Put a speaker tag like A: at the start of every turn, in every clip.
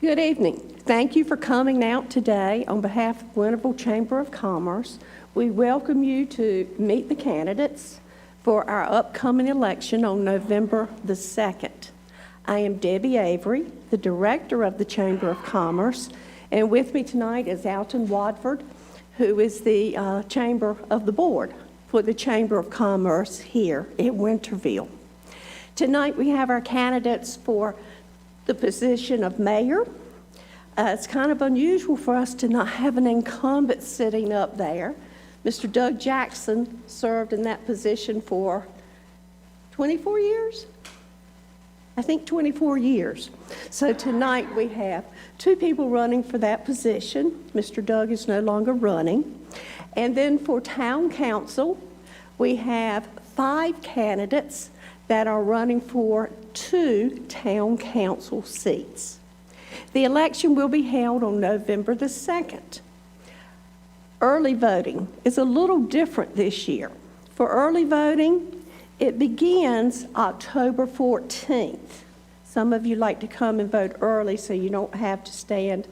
A: Good evening. Thank you for coming out today on behalf of Winterville Chamber of Commerce. We welcome you to meet the candidates for our upcoming election on November the 2nd. I am Debbie Avery, the Director of the Chamber of Commerce, and with me tonight is Alton Wadford, who is the Chamber of the Board for the Chamber of Commerce here in Winterville. Tonight we have our candidates for the position of mayor. It's kind of unusual for us to not have an incumbent sitting up there. Mr. Doug Jackson served in that position for 24 years? I think 24 years. So tonight we have two people running for that position. Mr. Doug is no longer running. And then for town council, we have 5 candidates that are running for 2 town council seats. The election will be held on November the 2nd. Early voting is a little different this year. For early voting, it begins October 14th. Some of you like to come and vote early so you don't have to stand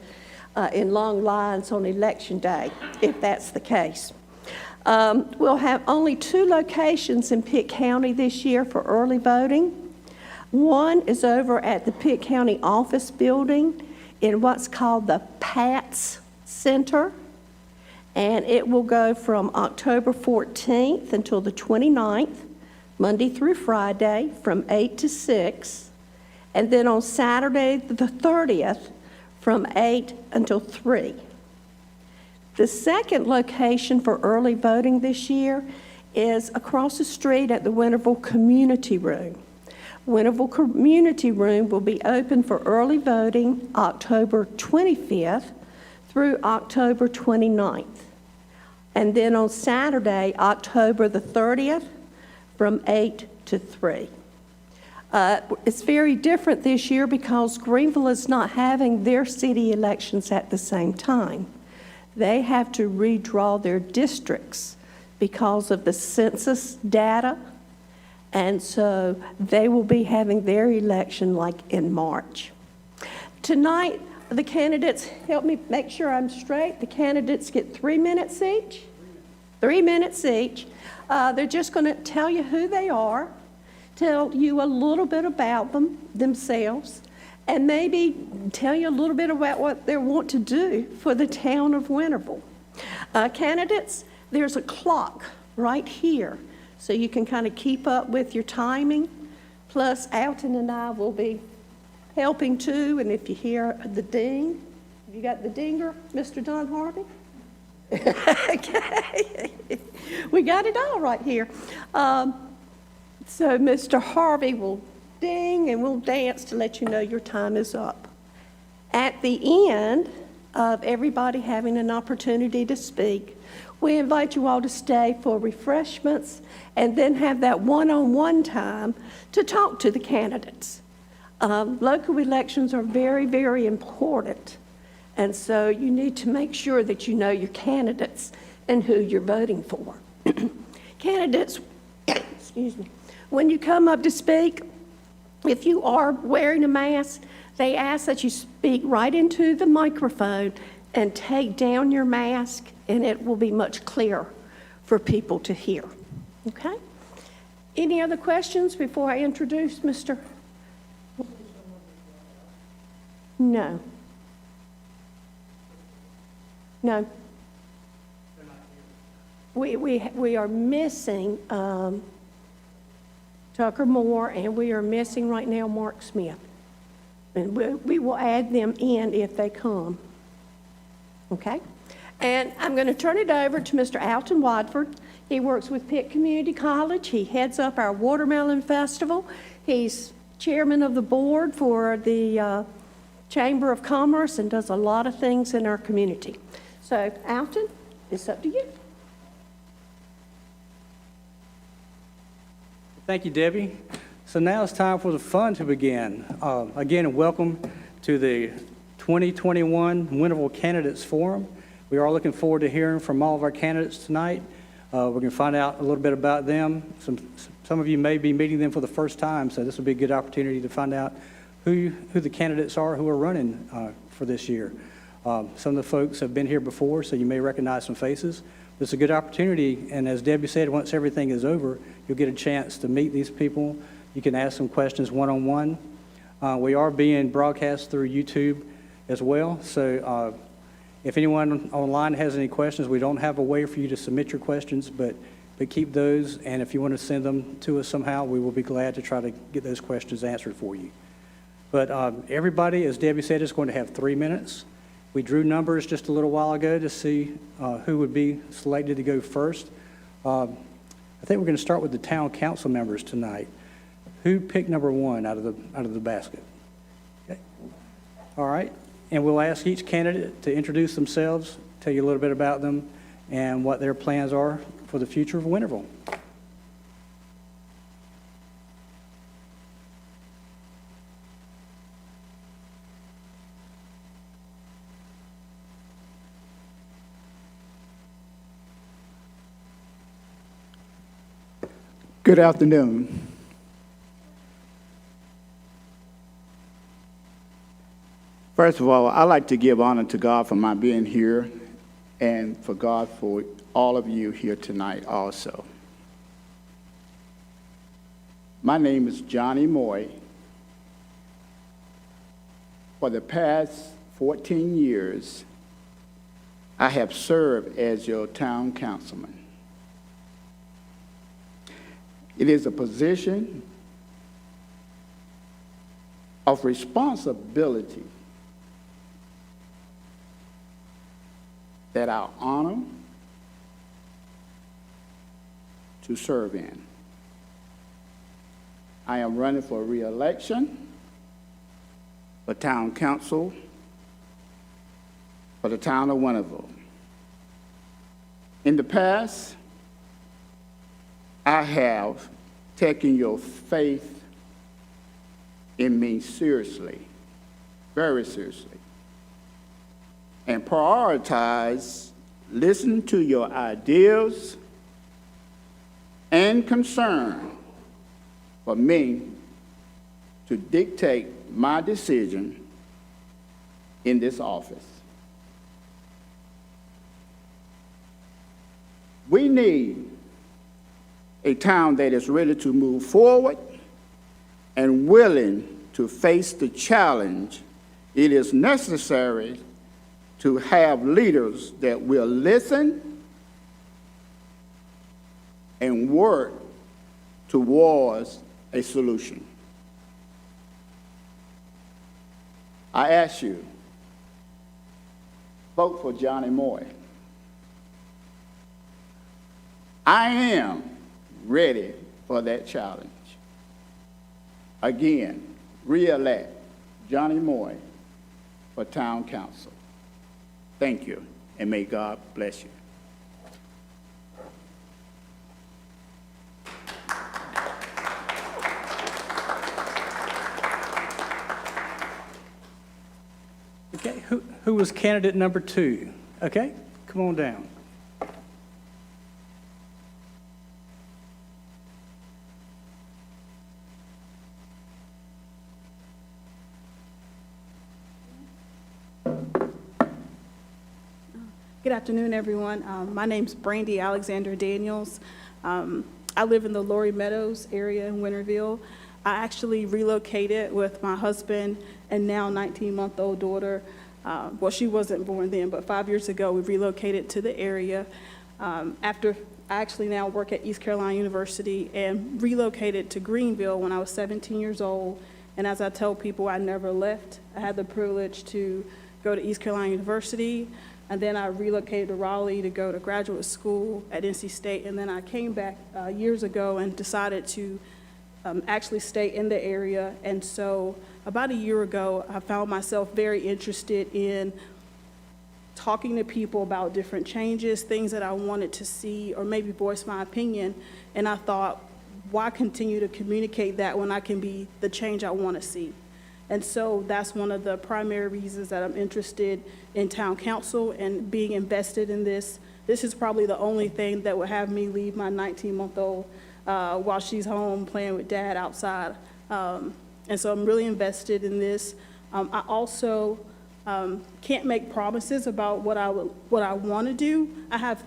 A: in long lines on election day, if that's the case. We'll have only 2 locations in Pitt County this year for early voting. One is over at the Pitt County Office Building in what's called the PATS Center, and it will go from October 14th until the 29th, Monday through Friday, from 8 to 6, and then on Saturday the 30th from 8 until 3. The second location for early voting this year is across the street at the Winterville Community Room. Winterville Community Room will be open for early voting October 25th through October 29th. And then on Saturday, October the 30th, from 8 to 3. It's very different this year because Greenville is not having their city elections at the same time. They have to redraw their districts because of the census data, and so they will be having their election like in March. Tonight, the candidates, help me make sure I'm straight, the candidates get 3 minutes each? 3 minutes each. They're just going to tell you who they are, tell you a little bit about themselves, and maybe tell you a little bit about what they want to do for the town of Winterville. Candidates, there's a clock right here, so you can kind of keep up with your timing. Plus, Alton and I will be helping too, and if you hear the ding, have you got the dinger, Mr. Don Harvey? Okay, we got it all right here. So Mr. Harvey will ding and we'll dance to let you know your time is up. At the end of everybody having an opportunity to speak, we invite you all to stay for refreshments and then have that one-on-one time to talk to the candidates. Local elections are very, very important, and so you need to make sure that you know your candidates and who you're voting for. Candidates, excuse me, when you come up to speak, if you are wearing a mask, they ask that you speak right into the microphone and take down your mask, and it will be much clearer for people to hear. Okay? Any other questions before I introduce Mr.? No. No. We are missing Tucker Moore, and we are missing right now Mark Smith. And we will add them in if they come. Okay? And I'm going to turn it over to Mr. Alton Wadford. He works with Pitt Community College. He heads up our Watermelon Festival. He's chairman of the board for the Chamber of Commerce and does a lot of things in our community. So, Alton, it's up to you.
B: Thank you, Debbie. So now it's time for the fun to begin. Again, welcome to the 2021 Winterville Candidates Forum. We are looking forward to hearing from all of our candidates tonight. We're going to find out a little bit about them. Some of you may be meeting them for the first time, so this will be a good opportunity to find out who the candidates are who are running for this year. Some of the folks have been here before, so you may recognize some faces. It's a good opportunity, and as Debbie said, once everything is over, you'll get a chance to meet these people. You can ask them questions one-on-one. We are being broadcast through YouTube as well, so if anyone online has any questions, we don't have a way for you to submit your questions, but keep those, and if you want to send them to us somehow, we will be glad to try to get those questions answered for you. But everybody, as Debbie said, is going to have 3 minutes. We drew numbers just a little while ago to see who would be selected to go first. I think we're going to start with the town council members tonight. Who picked number 1 out of the basket? Okay. All right, and we'll ask each candidate to introduce themselves, tell you a little bit about them, and what their plans are for the future of Winterville.
C: Good afternoon. First of all, I'd like to give honor to God for my being here and for God for all of you here tonight also. My name is Johnny Moy. For the past 14 years, I have served as your town councilman. It is a position of responsibility that I honor to serve in. I am running for re-election for town council for the town of Winterville. In the past, I have taken your faith in me seriously, very seriously, and prioritize listening to your ideas and concern for me to dictate my decision in this office. We need a town that is ready to move forward and willing to face the challenge. It is necessary to have leaders that will listen and work towards a solution. I ask you, vote for Johnny Moy. I am ready for that challenge. Again, re-elect Johnny Moy for town council. Thank you, and may God bless you.
B: Okay, who was candidate number 2? Okay, come on down.
D: Good afternoon, everyone. My name's Brandi Alexander Daniels. I live in the Laurie Meadows area in Winterville. I actually relocated with my husband and now 19-month-old daughter. Well, she wasn't born then, but 5 years ago we relocated to the area. After I actually now work at East Carolina University and relocated to Greenville when I was 17 years old. And as I tell people, I never left. I had the privilege to go to East Carolina University. And then I relocated to Raleigh to go to graduate school at NC State. And then I came back years ago and decided to actually stay in the area. And so about a year ago, I found myself very interested in talking to people about different changes, things that I wanted to see, or maybe voice my opinion. And I thought, why continue to communicate that when I can be the change I want to see? And so that's one of the primary reasons that I'm interested in town council and being invested in this. This is probably the only thing that would have me leave my 19-month-old while she's home playing with dad outside. And And so I'm really invested in this. I also can't make promises about what I want to do. I have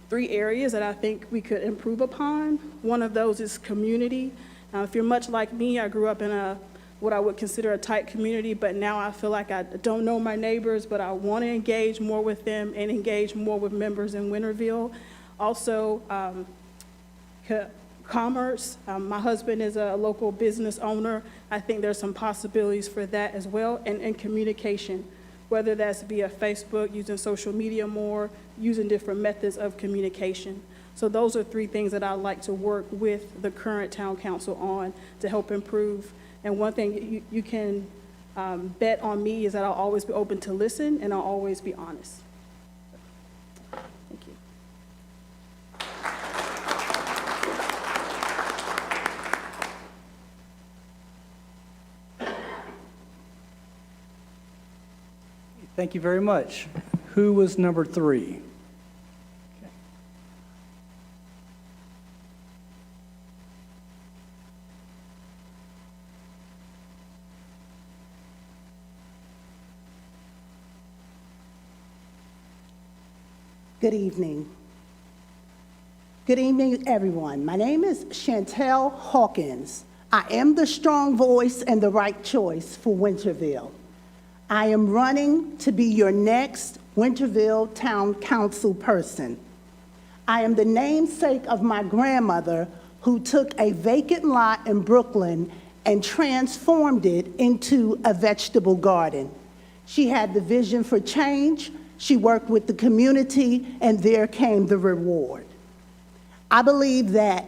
D: 3 areas that I think we could improve upon. One of those is community. If you're much like me, I grew up in what I would consider a tight community, but now I feel like I don't know my neighbors, but I want to engage more with them and engage more with members in Winterville. Also, commerce. My husband is a local business owner. I think there's some possibilities for that as well, and communication, whether that's via Facebook, using social media more, using different methods of communication. So those are 3 things that I'd like to work with the current town council on to help improve. And one thing you can bet on me is that I'll always be open to listen, and I'll always be honest. Thank you.
B: Thank you very much. Who was number 3?
E: Good evening. Good evening, everyone. My name is Chantel Hawkins. I am the strong voice and the right choice for Winterville. I am running to be your next Winterville Town Council person. I am the namesake of my grandmother who took a vacant lot in Brooklyn and transformed it into a vegetable garden. She had the vision for change. She worked with the community, and there came the reward. I believe that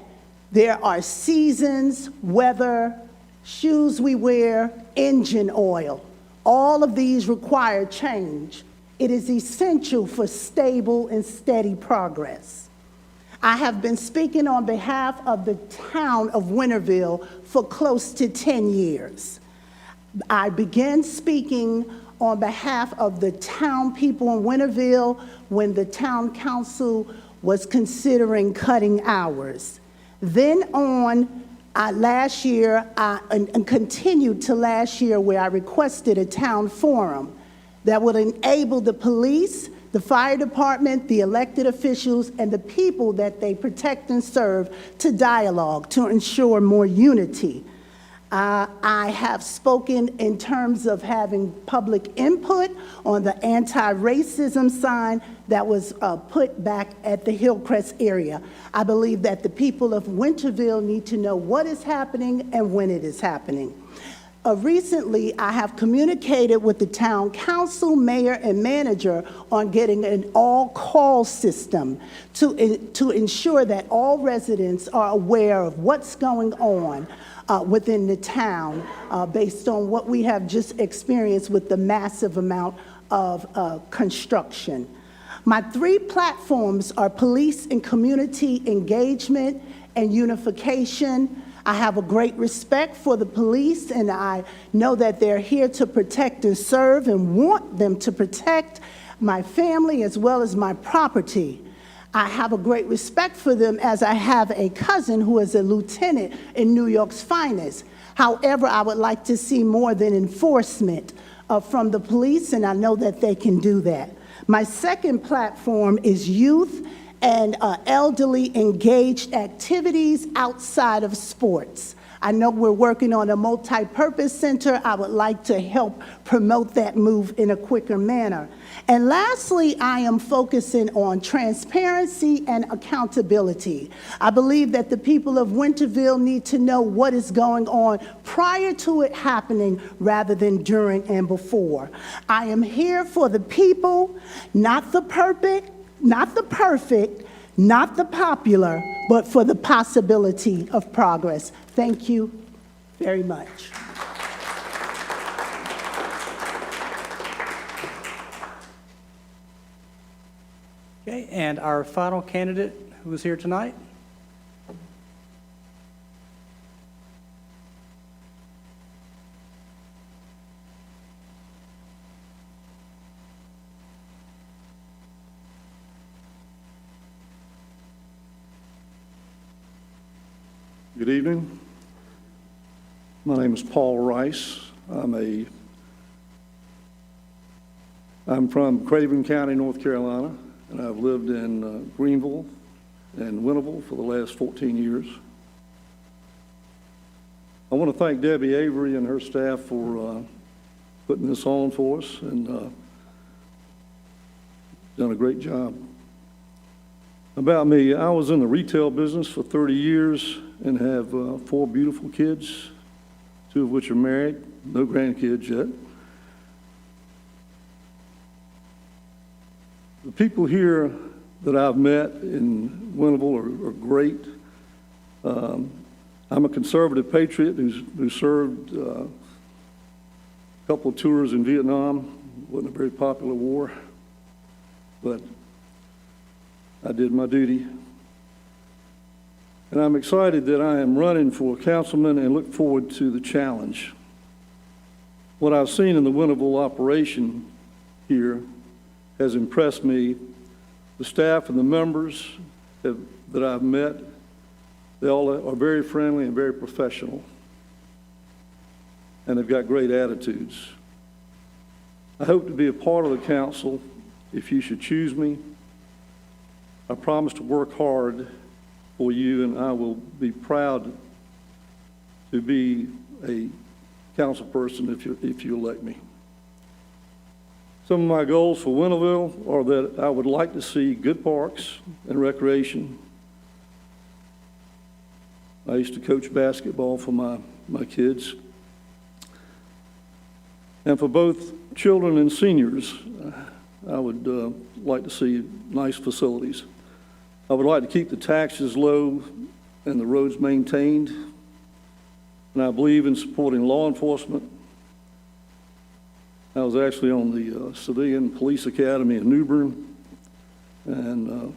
E: there are seasons, weather, shoes we wear, engine oil. All of these require change. It is essential for stable and steady progress. I have been speaking on behalf of the town of Winterville for close to 10 years. I began speaking on behalf of the town people in Winterville when the town council was considering cutting hours. Then on last year, and continued to last year, where I requested a town forum that would enable the police, the fire department, the elected officials, and the people that they protect and serve to dialogue to ensure more unity. I have spoken in terms of having public input on the anti-racism sign that was put back at the Hillcrest area. I believe that the people of Winterville need to know what is happening and when it is happening. Recently, I have communicated with the town council, mayor, and manager on getting an all-call system to ensure that all residents are aware of what's going on within the town based on what we have just experienced with the massive amount of construction. My 3 platforms are police and community engagement and unification. I have a great respect for the police, and I know that they're here to protect and serve and want them to protect my family as well as my property. I have a great respect for them as I have a cousin who is a lieutenant in New York's finest. However, I would like to see more than enforcement from the police, and I know that they can do that. My second platform is youth and elderly engaged activities outside of sports. I know we're working on a multi-purpose center. I would like to help promote that move in a quicker manner. And lastly, I am focusing on transparency and accountability. I believe that the people of Winterville need to know what is going on prior to it happening rather than during and before. I am here for the people, not the perfect, not the popular, but for the possibility of progress. Thank you very much.
B: Okay, and our final candidate who is here tonight?
F: Good evening. My name is Hines. I'm My name is Paul Rice. I'm from Craven County, North Carolina, and I've lived in Greenville and Winterville for the last 14 years. I want to thank Debbie Avery and her staff for putting this on for us, and done a great job. About me, I was in the retail business for 30 years and have 4 beautiful kids, 2 of which are married, no grandkids yet. The people here that I've met in Winterville are great. I'm a conservative patriot who served a couple of tours in Vietnam. Wasn't a very popular war, but I did my duty. And I'm excited that I am running for councilman and look forward to the challenge. What I've seen in the Winterville operation here has impressed me. The staff and the members that I've met, they all are very friendly and very professional, and they've got great attitudes. I hope to be a part of the council if you should choose me. I promise to work hard for you, and I will be proud to be a council person if you elect me. Some of my goals for Winterville are that I would like to see good parks and recreation. I used to coach basketball for my kids. And for both children and seniors, I would like to see nice facilities. I would like to keep the taxes low and the roads maintained. And I believe in supporting law enforcement. I was actually on the Civilian Police Academy in New Bern and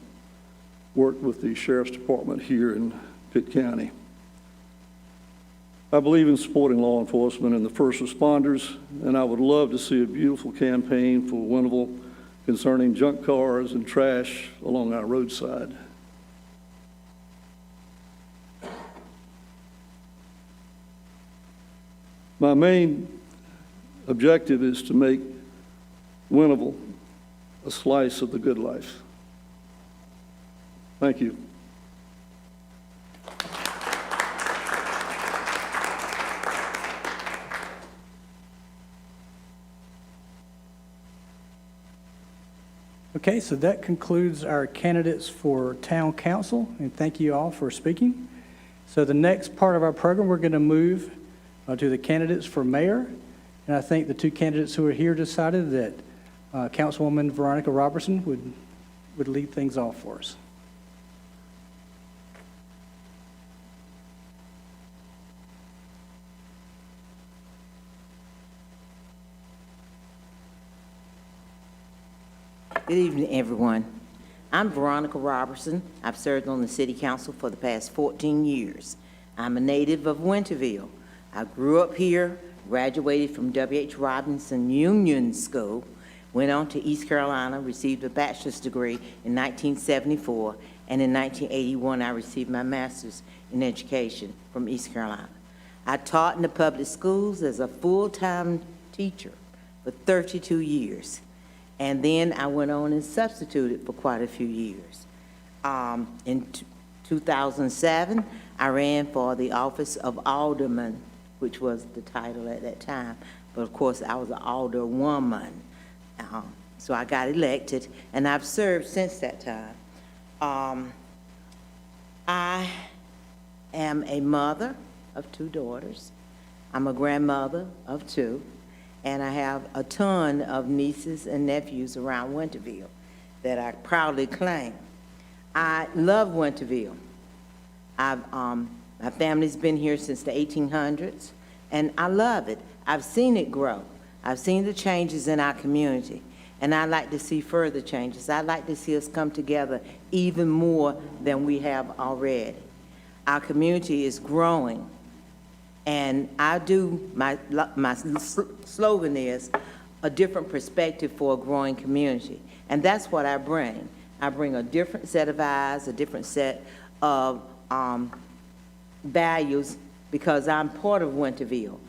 F: worked with the Sheriff's Department here in Pitt County. I believe in supporting law enforcement and the first responders, and I would love to see a beautiful campaign for Winterville concerning junk cars and trash along our roadside. My main objective is to make Winterville a slice of the good life. Thank you.
B: Okay, so that concludes our candidates for town council, and thank you all for speaking. So the next part of our program, we're going to move to the candidates for mayor. And I think the 2 candidates who are here decided that Councilwoman Veronica Robertson would lead things off for us.
G: Good evening, everyone. I'm Veronica Robertson. I've served on the City Council for the past 14 years. I'm a native of Winterville. I grew up here, graduated from W.H. Robinson Union School, went on to East Carolina, received a bachelor's degree in 1974, and in 1981 I received my master's in education from East Carolina. I taught in the public schools as a full-time teacher for 32 years. And then I went on and substituted for quite a few years. In 2007, I ran for the office of alderman, which was the title at that time. But of course, I was an alderwoman. So I got elected, and I've served since that time. I am a mother of 2 daughters. I'm a grandmother of 2. And I have a ton of nieces and nephews around Winterville that I proudly claim. I love Winterville. My family's been here since the 1800s, and I love it. I've seen it grow. I've seen the changes in our community, and I'd like to see further changes. I'd like to see us come together even more than we have already. Our community is growing. And my slogan is a different perspective for a growing community. And that's what I bring. I bring a different set of eyes, a different set of values because I'm part of Winterville.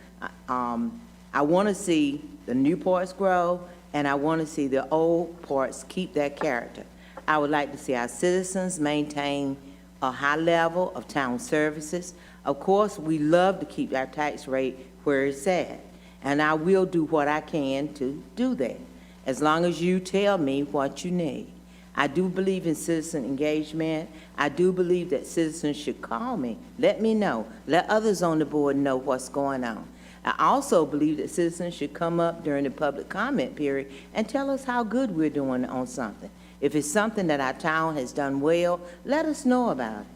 G: I want to see the new parts grow, and I want to see the old parts keep their character. I would like to see our citizens maintain a high level of town services. Of course, we love to keep our tax rate where it's at, and I will do what I can to do that, as long as you tell me what you need. I do believe in citizen engagement. I do believe that citizens should call me, let me know, let others on the board know what's going on. I also believe that citizens should come up during the public comment period and tell us how good we're doing on something. If it's something that our town has done well, let us know about it.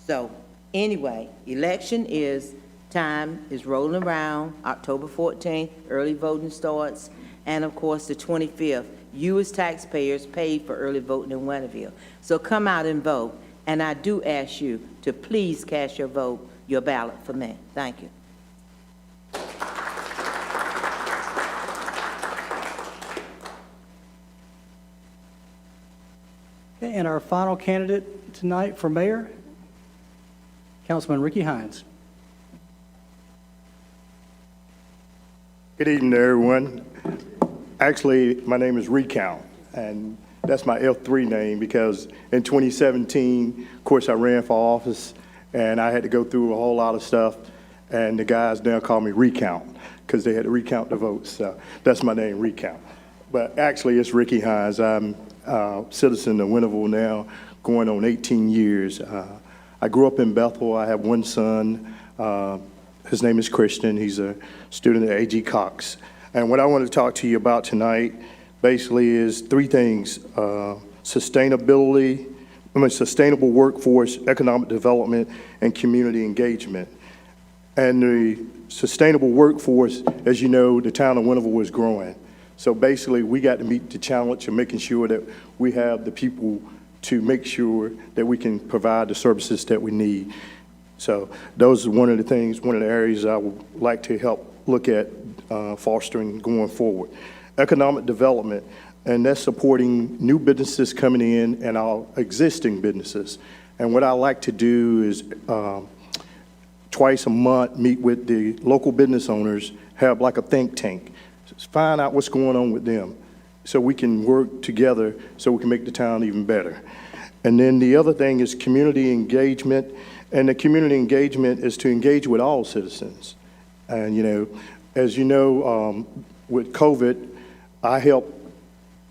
G: So anyway, time is rolling around, October 14th, early voting starts, and of course the 25th, you as taxpayers paid for early voting in Winterville. So come out and vote, and I do ask you to please cast your vote, your ballot for me. Thank you.
B: Okay, and our final candidate tonight for mayor, Councilman Ricky Hines.
H: Good evening, everyone. Actually, my name is Recount, and that's my F3 name because in 2017, of course, I ran for office, and I had to go through a whole lot of stuff, and the guys now call me Recount because they had to recount the votes. So that's my name, Recount. But actually, it's Ricky Hines. I'm a citizen of Winterville now, going on 18 years. I grew up in Bethel. I have one son. His name is Christian. He's a student at A.G. Cox. And what I want to talk to you about tonight basically is three things: sustainable workforce, economic development, and community engagement. And the sustainable workforce, as you know, the town of Winterville is growing. So basically, we got to meet the challenge of making sure that we have the people to make sure that we can provide the services that we need. So those are one of the areas I would like to help look at fostering going forward. Economic development, and that's supporting new businesses coming in and our existing businesses. And what I like to do is twice a month meet with the local business owners, have like a think tank, find out what's going on with them so we can work together so we can make the town even better. And then the other thing is community engagement. And the community engagement is to engage with all citizens. And, you know, as you know, with COVID, I helped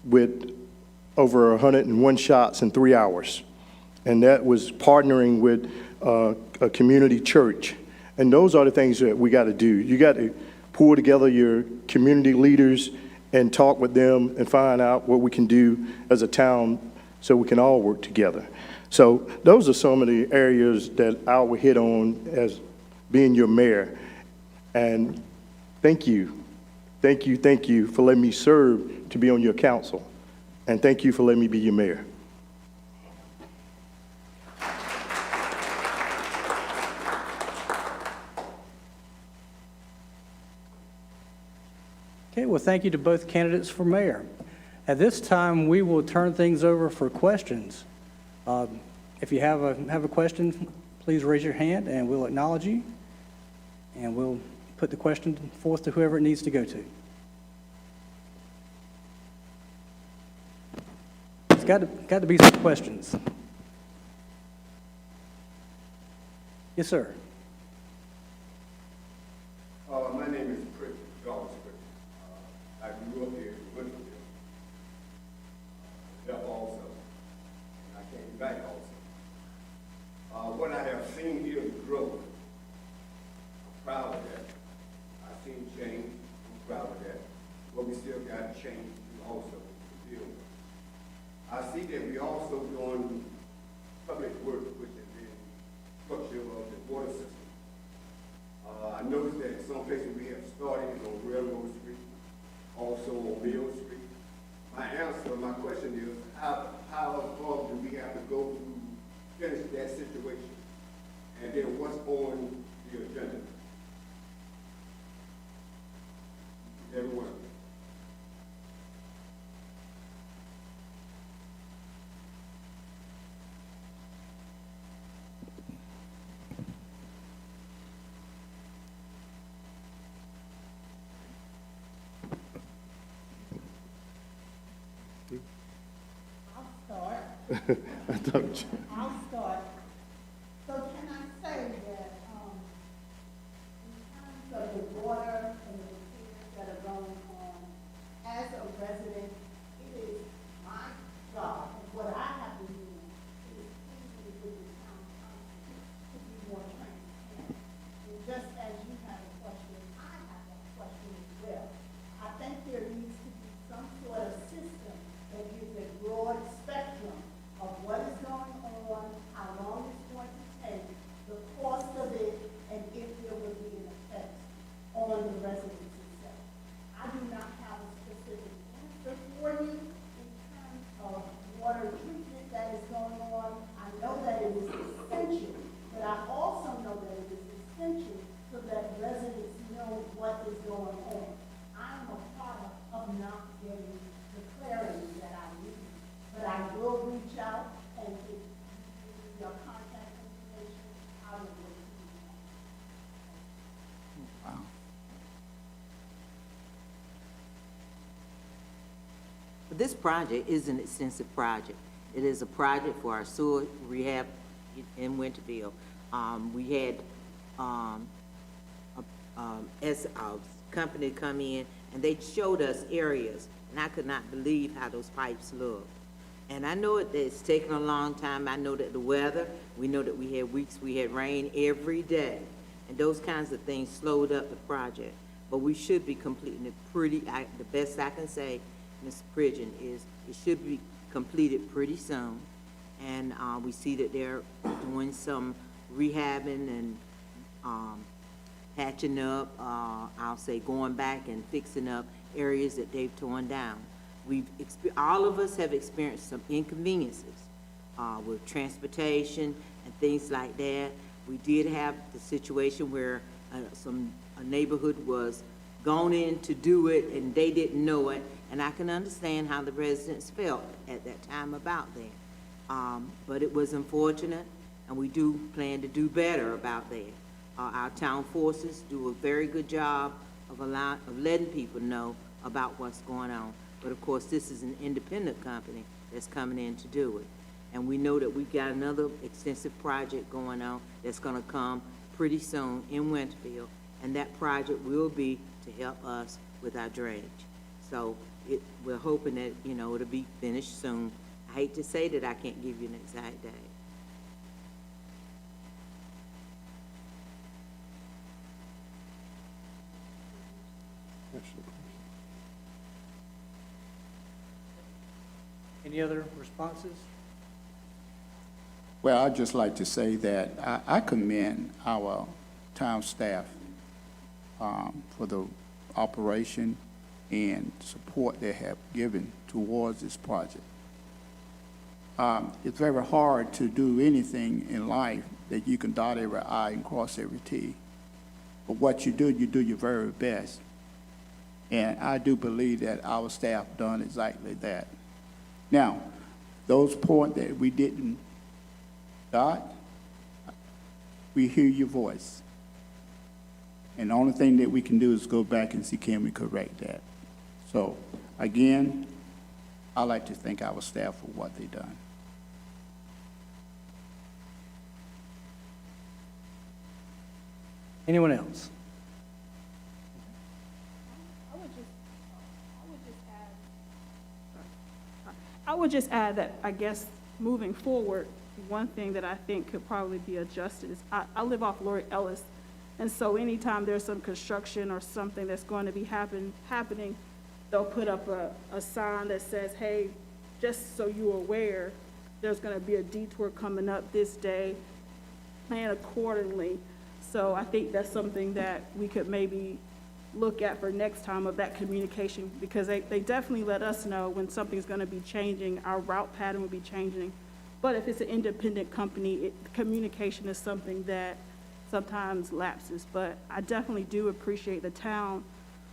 H: with over 101 shots in 3 hours. And that was partnering with a community church. And those are the things that we got to do. You got to pull together your community leaders and talk with them and find out what we can do as a town so we can all work together. So those are some of the areas that I will hit on as being your mayor. And thank you for letting me serve to be on your council. And thank you for letting me be your mayor.
B: Okay, well, thank you to both candidates for mayor. At this time, we will turn things over for questions. If you have a question, please raise your hand and we'll acknowledge you, and we'll put the question forth to whoever it needs to go to. It's got to be some questions. Yes, sir.
I: My name is Chris Jones. I grew up here in Winterville. Left also. And I came back also. What I have seen here is growth. I'm proud of that. I've seen change. I'm proud of that. But we still got change also to deal with. I see that we also doing public work, which is the structure of the water system. I noticed that in some places we have started on Railroad Street, also on Mill Street. My question is, how far do we have to go to finish that situation? And then what's on the agenda? Everyone.
E: I'll start.
H: I thought you-
E: I'll start. So can I say that, in terms of the water and the repairs that are going on, as a resident, it is my job, and what I have been doing is pleading with the town council to be more transparent. And just as you have a question, I have a question as well. I think there needs to be some sort of system that gives a broad spectrum of what is going on, how long it's going to take, the cost of it, and if there will be an effect on the residents itself. I do not have a specific answer for you in terms of water treatment that is going on. I know that it is essential, but I also know that it is essential so that residents know what is going on. I am a product of not getting the clarity that I need, but I will reach out, and if you give me your contact information, I will work with you.
C: Wow.
G: But this project is an extensive project. It is a project for our sewer rehab in Winterville. We had as a company come in, and they showed us areas, and I could not believe how those pipes looked. And I know it's taken a long time. I know that the weather, we know that we had weeks, we had rain every day, and those kinds of things slowed up the project. But we should be completing it the best I can say, Ms. Pridgeon, is it should be completed pretty soon. And we see that they're doing some rehabbing and patching up, I'll say going back and fixing up areas that they've torn down. All of us have experienced some inconveniences with transportation and things like that. We did have the situation where a neighborhood was gone in to do it and they didn't know it, and I can understand how the residents felt at that time about that. But it was unfortunate, and we do plan to do better about that. Our town forces do a very good job of letting people know about what's going on. But of course, this is an independent company that's coming in to do it. And we know that we've got another extensive project going on that's gonna come pretty soon in Winterville, and that project will be to help us with our drainage. So we're hoping that, it'll be finished soon. I hate to say that I can't give you an exact date.
B: Any other responses?
C: Well, I'd just like to say that I commend our town staff for the operation and support they have given towards this project. It's very hard to do anything in life that you can dot every I and cross every T. But what you do your very best. And I do believe that our staff done exactly that. Now, those points that we didn't dot, we hear your voice. And the only thing that we can do is go back and see, can we correct that? So, again, I like to thank our staff for what they done.
B: Anyone else?
D: I would just add that, I guess, moving forward, one thing that I think could probably be adjusted is, I live off Lori Ellis, and so anytime there's some construction or something that's going to be happening, they'll put up a sign that says, hey, just so you're aware, there's going to be a detour coming up this day, plan accordingly. So I think that's something that we could maybe look at for next time, of that communication, because they definitely let us know when something's going to be changing, our route pattern will be changing. But if it's an independent company, communication is something that sometimes lapses. But I definitely do appreciate the town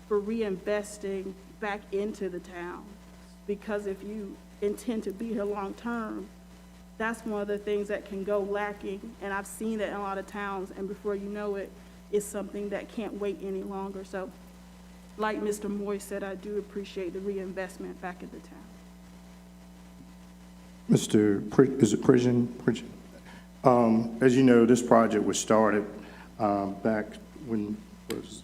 D: for reinvesting back into the town, because if you intend to be here long term, that's one of the things that can go lacking. And I've seen that in a lot of towns, and before you know it, it's something that can't wait any longer. So like Mr. Moy said, I do appreciate the reinvestment back in the town.
H: Is it Prison? As you know, this project was started back when, was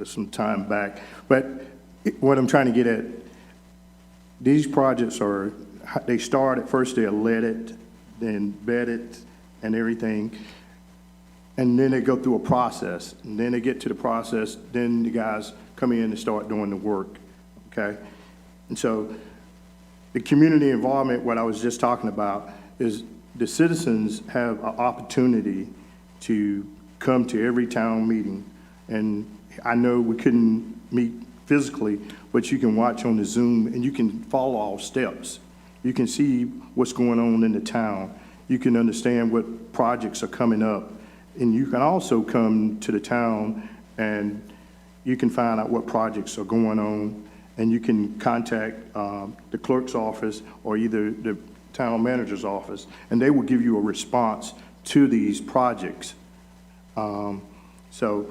H: some time back. But what I'm trying to get at, these projects they start at first, they're leaded, then vetted and everything. And then they go through a process. And then they get to the process, then the guys come in and start doing the work, okay? And so the community involvement, what I was just talking about, is the citizens have an opportunity to come to every town meeting. And I know we couldn't meet physically, but you can watch on the Zoom and you can follow all steps. You can see what's going on in the town. You can understand what projects are coming up. And you can also come to the town and you can find out what projects are going on, and you can contact the clerk's office or either the town manager's office, and they will give you a response to these projects. So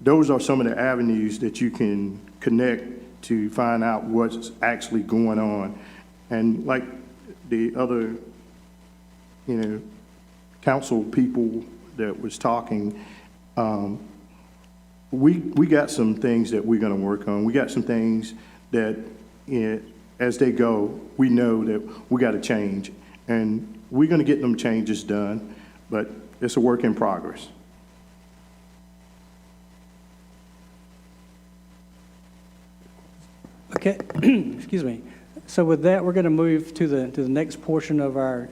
H: those are some of the avenues that you can connect to find out what's actually going on. And like the other, council people that was talking, we got some things that we're going to work on. We got some things that, as they go, we know that we got to change, and we're going to get them changes done, but it's a work in progress.
B: Okay, excuse me. So with that, we're going to move to the next portion of our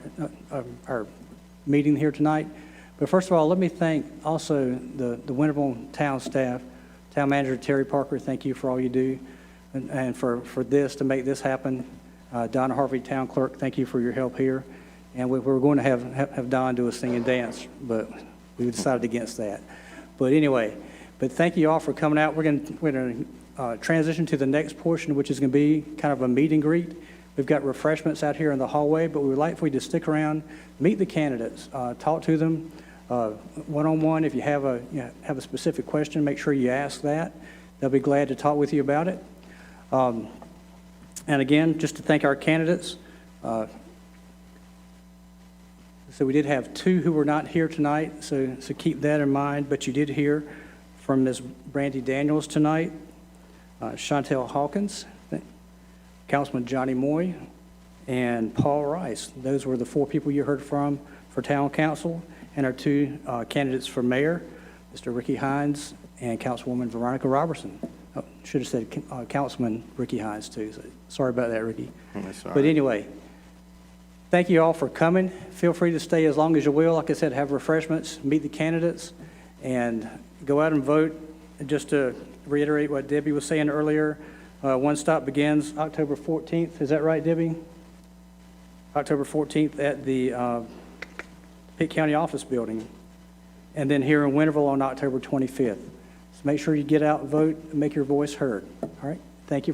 B: meeting here tonight. But first of all, let me thank also the Winterville town staff, town manager Terry Parker. Thank you for all you do, and for this to make this happen. Donna Harvey, town clerk, thank you for your help here. And we were going to have Don do a sing and dance, but we decided against that. But anyway, thank you all for coming out. We're going to transition to the next portion, which is going to be kind of a meet and greet. We've got refreshments out here in the hallway, but we would like for you to stick around, meet the candidates, talk to them one-on-one. If you have a specific question, make sure you ask that. They'll be glad to talk with you about it. And again, just to thank our candidates. So we did have two who were not here tonight, so keep that in mind. But you did hear from Ms. Brandi Daniels tonight, Chantel Hawkins, Councilman Johnny Moy, and Paul Rice. Those were the four people you heard from for town council, and our two candidates for mayor, Mr. Ricky Hines and Councilwoman Veronica Robertson. Oh, should have said Councilman Ricky Hines too. So sorry about that, Ricky.
H: That's all
B: But
H: right.
B: anyway, thank you all for coming. Feel free to stay as long as you will. Like I said, have refreshments, meet the candidates, and go out and vote. Just to reiterate what Debbie was saying earlier, One Stop begins October 14th. Is that right, Debbie? October 14th at the Pitt County Office Building, and then here in Winterville on October 25th. So make sure you get out and vote and make your voice heard. All right? Thank you.